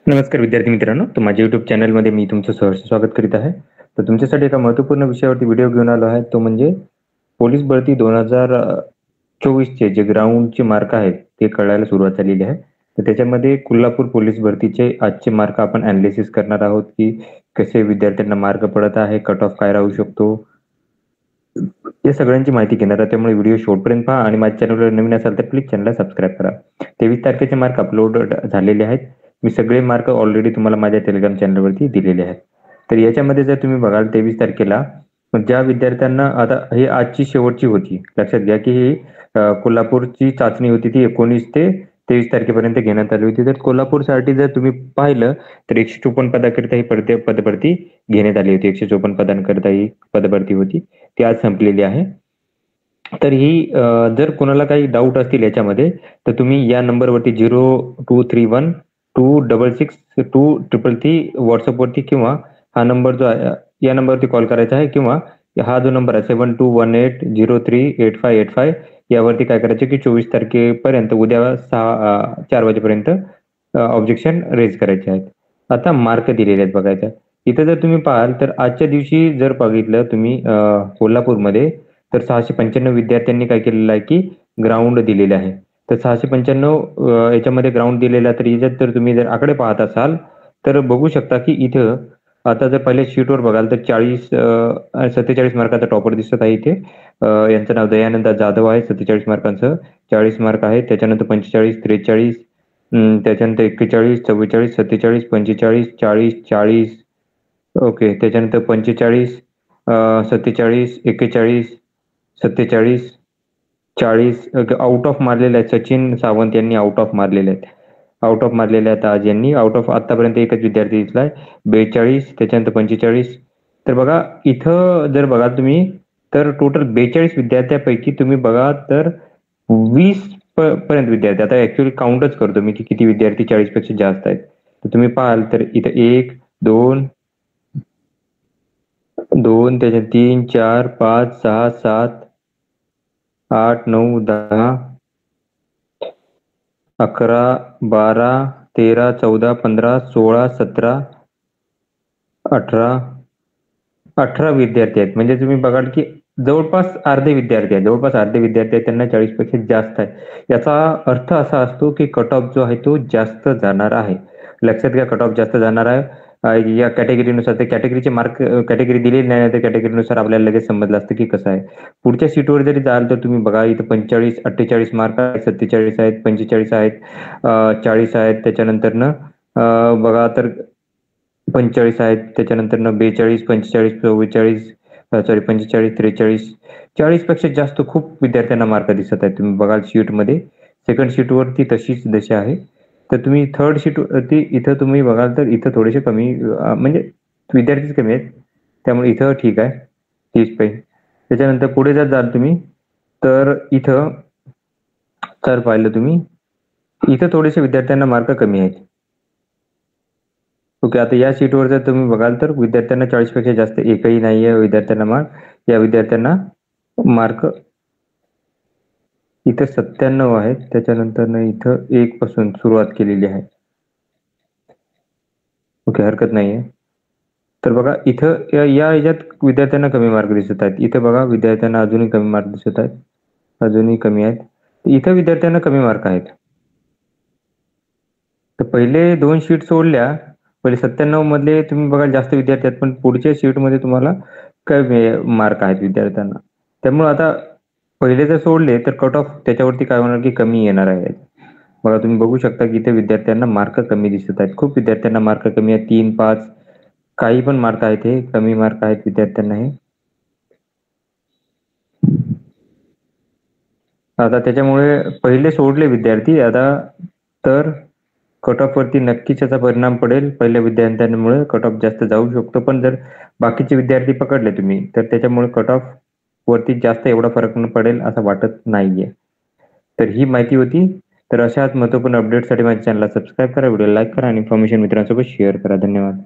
नमस्कार विद्यार्थी मित्रांनो, तर माझ्या YouTube चॅनलमध्ये मी तुमचं सहर्ष स्वागत करीत आहे. तर तुमच्यासाठी एका महत्त्वपूर्ण विषयावरती व्हिडिओ घेऊन आलो आहे, तो म्हणजे पोलीस भरती 2024चे जे ग्राउंडचे मार्क आहेत, ते कळायला सुरुवात झालेली आहे. तर त्याच्यामध्ये कोल्हापूर पोलीस भरतीचे आजचे मार्क आपण ॲनालिसिस करणार आहोत, की कसे विद्यार्थ्यांना मार्क पडत आहे, कट ऑफ काय राहू शकतो, या सगळ्यांची माहिती घेणार आहे. त्यामुळे व्हिडिओ शेवटपर्यंत पहा आणि माझ्या चॅनलवर नवीन असाल तर प्लीज चॅनलला सबस्क्राईब करा. 23 तारखेचे मार्क अपलोड झालेले आहेत. मी सगळे मार्क ऑलरेडी तुम्हाला माझ्या टेलिग्राम चॅनलवरती दिलेले आहेत. तर याच्यामध्ये जर तुम्ही बघाल 23 तारखेला ज्या विद्यार्थ्यांना आता ही आजची शेवटची होती, लक्षात घ्या की ही कोल्हापूरची चाचणी होती, ती 19 ते 23 तारखेपर्यंत घेण्यात आली होती. तर कोल्हापूरसाठी जर तुम्ही पाहिलं तर 154 पदाकरिता ही पदभरती घेण्यात आली होती. 154 पदांकरिता ही पदभरती होती, ती आज संपलेली आहे. तर ही जर कोणाला काही डाऊट असतील याच्यामध्ये तर तुम्ही या नंबरवरती 0231266233 व्हॉट्सअपवरती किंवा हा नंबर जो आहे या नंबरवरती कॉल करायचा आहे, किंवा हा जो नंबर आहे 7218038585 यावरती काय करायचं की 24 तारखेपर्यंत उद्या 4 वाजेपर्यंत ऑब्जेक्शन रेज करायचे आहेत. आता मार्क दिलेले आहेत बघायचं. इथं जर तुम्ही पाहाल तर आजच्या दिवशी जर बघितलं तुम्ही कोल्हापूरमध्ये तर 695 विद्यार्थ्यांनी काय केलेलं आहे की ग्राउंड दिलेले आहे. तर 695 याच्यामध्ये ग्राउंड दिलेला, तर याच्यात जर तुम्ही जर आकडे पाहत असाल तर बघू शकता की इथं आता जर पहिल्या शीटवर बघाल तर 47 मार्काचा टॉपर दिसत आहे इथे. यांचं नाव दयानंद जाधव आहे. 47 मार्कांचं 40 मार्क आहेत. त्याच्यानंतर 45, 43, त्याच्यानंतर 41, 44, 47, 45, 40, 40, ओके. त्याच्यानंतर 45, 47, 41, 47, 40 आउट ऑफ मारलेले आहेत. सचिन सावंत यांनी आउट ऑफ मारलेले आहेत. आउट ऑफ मारलेले आहेत आज यांनी. आउट ऑफ आतापर्यंत एकच विद्यार्थी दिसलाय. 42, त्याच्यानंतर 45. तर बघा इथं जर बघाल तुम्ही तर टोटल 42 विद्यार्थ्यांपैकी तुम्ही बघा तर 20 पर्यंत विद्यार्थी, आता ऍक्च्युअली काउंटच करतो मी की किती विद्यार्थी 40 पेक्षा जास्त आहेत. तर तुम्ही पाहाल तर इथं 1, 2, त्याच्यात 3, 4, 5, 6, 7, 8, 9, 10, 11, 12, 13, 14, 15, 16, 17, 18 विद्यार्थी आहेत. म्हणजे तुम्ही बघाल की जवळपास अर्धे विद्यार्थी आहेत. त्यांना 40 पेक्षा जास्त आहे. याचा अर्थ असा असतो की कट ऑफ जो आहे तो जास्त जाणार आहे. लक्षात घ्या, कट ऑफ जास्त जाणार आहे. या कॅटेगरीनुसार ते कॅटेगरीचे मार्क कॅटेगरी दिलेली नाही, तर कॅटेगरीनुसार आपल्याला लगेच समजलं असतं की कसं आहे. पुढच्या सीटवर जरी जाल तर तुम्ही बघा इथं 45, 48 मार्क आहेत, 47 आहेत, 45 आहेत, 40 आहेत. त्याच्यानंतरनं बघा तर 45 आहेत. त्याच्यानंतरनं 42, 45, 44, 45, 43, 40 पेक्षा जास्त खूप विद्यार्थ्यांना मार्क दिसत आहेत. तुम्ही बघाल शीटमध्ये सेकंड शीटवरती तशीच दशा आहे. तर तुम्ही थर्ड शीट वरती इथं तुम्ही बघाल तर इथं थोडेसे कमी म्हणजे विद्यार्थीच कमी आहेत, त्यामुळे इथं ठीक आहे 30 पैकी. त्याच्यानंतर पुढे जर जाल तुम्ही तर इथं तर पाहिलं तुम्ही इथं थोडेसे विद्यार्थ्यांना मार्क कमी आहेत. ओके. आता या शीटवर जर तुम्ही बघाल तर विद्यार्थ्यांना 40 पेक्षा जास्त एकही नाहीये विद्यार्थ्यांना मार्क. या विद्यार्थ्यांना मार्क इथं 97 आहेत. त्याच्यानंतर इथं 1 पासून सुरुवात केलेली आहे. ओके, हरकत नाहीये. तर बघा इथं या ह्याच्यात विद्यार्थ्यांना कमी मार्क दिसत आहेत. इथं बघा विद्यार्थ्यांना अजूनही कमी मार्क दिसत आहेत. अजूनही कमी आहेत. इथं विद्यार्थ्यांना कमी मार्क आहेत. तर पहिले 2 शीट सोडल्या, पहिले 97 मधले तुम्ही बघा जास्त विद्यार्थी आहेत, पण पुढच्या शीटमध्ये तुम्हाला कमी मार्क आहेत विद्यार्थ्यांना. त्यामुळे आता पहिले जर सोडले तर कट ऑफ त्याच्यावरती काय होणार की कमी येणार आहे. बघा तुम्ही बघू शकता की इथे विद्यार्थ्यांना मार्क कमी दिसत आहेत. खूप विद्यार्थ्यांना मार्क कमी आहेत. 3, 5 काही पण मार्क आहेत, हे कमी मार्क आहेत विद्यार्थ्यांना हे. आता त्याच्यामुळे पहिले सोडले विद्यार्थी आता तर कट ऑफ वरती नक्कीच याचा परिणाम पडेल. पहिल्या विद्यार्थ्यांमुळे कट ऑफ जास्त जाऊ शकतो, पण जर बाकीचे विद्यार्थी पकडले तुम्ही तर त्याच्यामुळे कट ऑफ वरती जास्त एवढा फरक पडेल असं वाटत नाहीये. तर ही माहिती होती. तर अशाच महत्त्वपूर्ण अपडेटसाठी माझ्या चॅनलला सबस्क्राईब करा, व्हिडिओ लाईक करा आणि इन्फॉर्मेशन मित्रांसोबत शेअर करा. धन्यवाद.